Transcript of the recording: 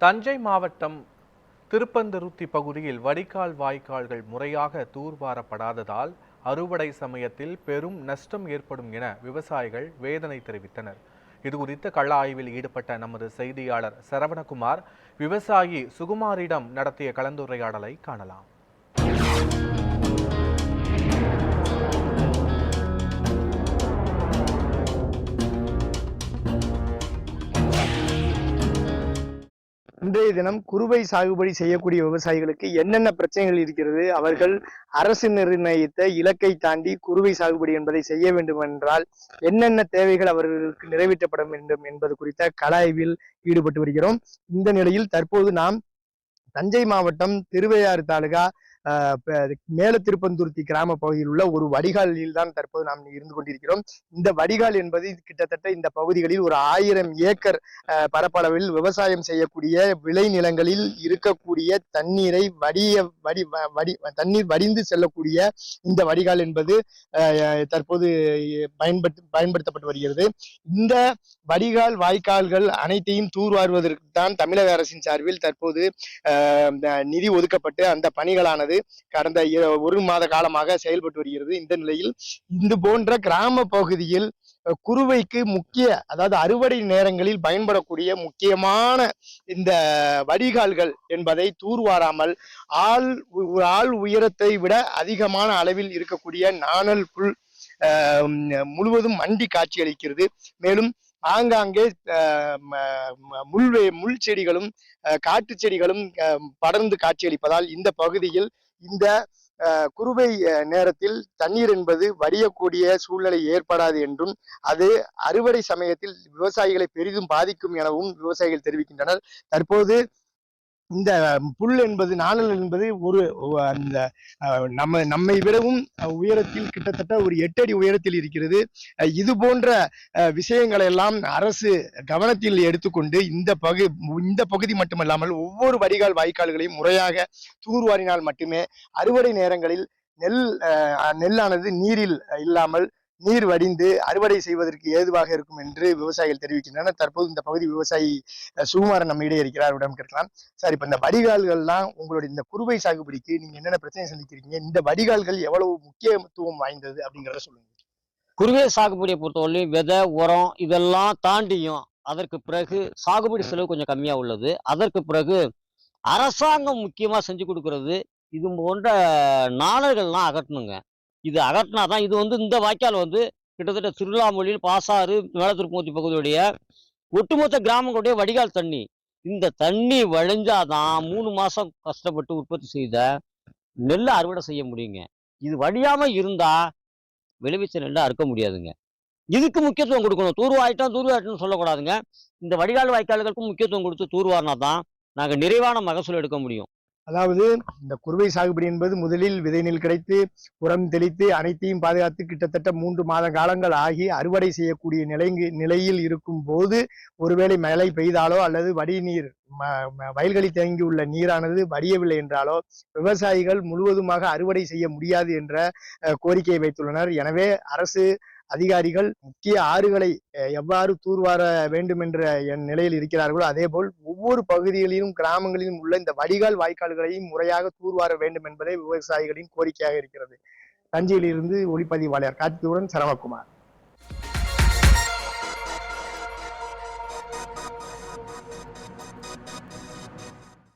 தஞ்சை மாவட்டம் திருப்பந்துருத்தி பகுதியில் வடிகால் வாய்க்கால்கள் முறையாக தூர்வாரப்படாததால் அறுவடை சமயத்தில் பெரும் நஷ்டம் ஏற்படும் என விவசாயிகள் வேதனை தெரிவித்தனர். இதுகுறித்த கள ஆய்வில் ஈடுபட்ட நமது செய்தியாளர் சரவணகுமார் விவசாயி சுகுமாரிடம் நடத்திய கலந்துரையாடலை காணலாம். இன்றைய தினம் குறுவை சாகுபடி செய்யக்கூடிய விவசாயிகளுக்கு என்னென்ன பிரச்சனைகள் இருக்கிறது, அவர்கள் அரசு நிர்ணயித்த இலக்கை தாண்டி குறுவை சாகுபடி என்பதை செய்ய வேண்டும் என்றால் என்னென்ன தேவைகள் அவர்களுக்கு நிறைவேற்றப்பட வேண்டும் என்பது குறித்த கள ஆய்வில் ஈடுபட்டு வருகிறோம். இந்த நிலையில் தற்போது நாம் தஞ்சை மாவட்டம் திருவையாறு தாலுகா மேல திருப்பந்துருத்தி கிராம பகுதியில் உள்ள ஒரு வடிகாலில் தான் தற்போது நாம் இருந்து கொண்டிருக்கிறோம். இந்த வடிகால் என்பது கிட்டத்தட்ட இந்த பகுதிகளில் ஒரு 1000 ஏக்கர் பரப்பளவில் விவசாயம் செய்யக்கூடிய விளைநிலங்களில் இருக்கக்கூடிய தண்ணீரை தண்ணீர் வடிந்து செல்லக்கூடிய இந்த வடிகால் என்பது தற்போது பயன்படுத்தப்பட்டு வருகிறது. இந்த வடிகால் வாய்க்கால்கள் அனைத்தையும் தூர்வாருவதற்கு தான் தமிழக அரசின் சார்பில் தற்போது நிதி ஒதுக்கப்பட்டு அந்த பணிகளானது கடந்த 1 மாத காலமாக செயல்பட்டு வருகிறது. இந்த நிலையில் இது போன்ற கிராம பகுதியில் குறுவைக்கு அதாவது அறுவடை நேரங்களில் பயன்படக்கூடிய முக்கியமான இந்த வடிகால்கள் என்பதை தூர்வாராமல் ஆள் உயரத்தை விட அதிகமான அளவில் இருக்கக்கூடிய நாணல் புல் முழுவதும் மண்டி காட்சியளிக்கிறது. மேலும் ஆங்காங்கே முள் செடிகளும் காட்டு செடிகளும் படர்ந்து காட்சியளிப்பதால் இந்த பகுதியில் இந்த குறுவை நேரத்தில் தண்ணீர் என்பது வடியக்கூடிய சூழ்நிலை ஏற்படாது என்றும் அது அறுவடை சமயத்தில் விவசாயிகளை பெரிதும் பாதிக்கும் எனவும் விவசாயிகள் தெரிவிக்கின்றனர். தற்போது இந்த புல் என்பது நாணல் என்பது அந்த நம்மை விடவும் உயரத்தில் கிட்டத்தட்ட ஒரு 8 அடி உயரத்தில் இருக்கிறது. இது போன்ற விஷயங்களை எல்லாம் அரசு கவனத்தில் எடுத்துக்கொண்டு இந்த பகுதி மட்டுமல்லாமல் ஒவ்வொரு வடிகால் வாய்க்கால்களையும் முறையாக தூர்வாரினால் மட்டுமே அறுவடை நேரங்களில் நெல்லானது நீரில் இல்லாமல் நீர் வடிந்து அறுவடை செய்வதற்கு ஏதுவாக இருக்கும் என்று விவசாயிகள் தெரிவிக்கின்றனர். தற்போது இந்த பகுதி விவசாயி சுகுமாரன் நம்ம இடையே இருக்கிறார், உடம்பு கேட்கலாம். சார், இப்ப இந்த வடிகால்கள்லாம் உங்களுடைய இந்த குறுவை சாகுபடிக்கு நீங்க என்னென்ன பிரச்சனை சந்திக்கிறீங்க, இந்த வடிகால்கள் எவ்வளவு முக்கியத்துவம் வாய்ந்தது அப்படிங்கிறத சொல்லுங்க. குறுவை சாகுபடியை பொறுத்தவரையிலும் விதை, உரம் இதெல்லாம் தாண்டியும் அதற்கு பிறகு சாகுபடி செலவு கொஞ்சம் கம்மியா உள்ளது. அதற்கு பிறகு அரசாங்கம் முக்கியமா செஞ்சு கொடுக்கறது இது போன்ற நாணல்கள்லாம் அகற்றணுங்க. இது அகற்றினாதான் இது இந்த வாய்க்கால் கிட்டத்தட்ட திருவிழாமொழியில் பாசாறு மேலத்திருப்பூர்த்தி பகுதியுடைய ஒட்டுமொத்த கிராமங்களுடைய வடிகால் தண்ணி. இந்த தண்ணி வழிஞ்சாதான் 3 மாசம் கஷ்டப்பட்டு உற்பத்தி செய்த நெல்லை அறுவடை செய்ய முடியுங்க. இது வடியாம இருந்தா விளைவிச்ச நெல்லை அறுக்க முடியாதுங்க. இதுக்கு முக்கியத்துவம் கொடுக்கணும். தூர்வாயிட்டோம்னு சொல்லக்கூடாதுங்க. இந்த வடிகால் வாய்க்கால்களுக்கும் முக்கியத்துவம் கொடுத்து தூர்வாரினா தான் நாங்கள் நிறைவான மகசூல் எடுக்க முடியும். அதாவது இந்த குறுவை சாகுபடி என்பது முதலில் விதை நெல் கிடைத்து உரம் தெளித்து அனைத்தையும் பாதுகாத்து கிட்டத்தட்ட 3 மாத காலங்கள் ஆகி அறுவடை செய்யக்கூடிய நிலையில் இருக்கும் போது ஒருவேளை மழை பெய்தாலோ அல்லது வடிநீர் வயல்களில் தேங்கி உள்ள நீரானது வடியவில்லை என்றாலோ விவசாயிகள் முழுவதுமாக அறுவடை செய்ய முடியாது என்ற கோரிக்கையை வைத்துள்ளனர். எனவே அரசு அதிகாரிகள் முக்கிய ஆறுகளை எவ்வாறு தூர்வார வேண்டும் என்ற நிலையில் இருக்கிறார்களோ அதேபோல் ஒவ்வொரு பகுதிகளிலும் கிராமங்களிலும் உள்ள இந்த வடிகால் வாய்க்கால்களையும் முறையாக தூர்வார வேண்டும் என்பதே விவசாயிகளின் கோரிக்கையாக இருக்கிறது. தஞ்சையிலிருந்து ஒளிப்பதிவாளர் கார்த்தியுடன் சரவணகுமார்.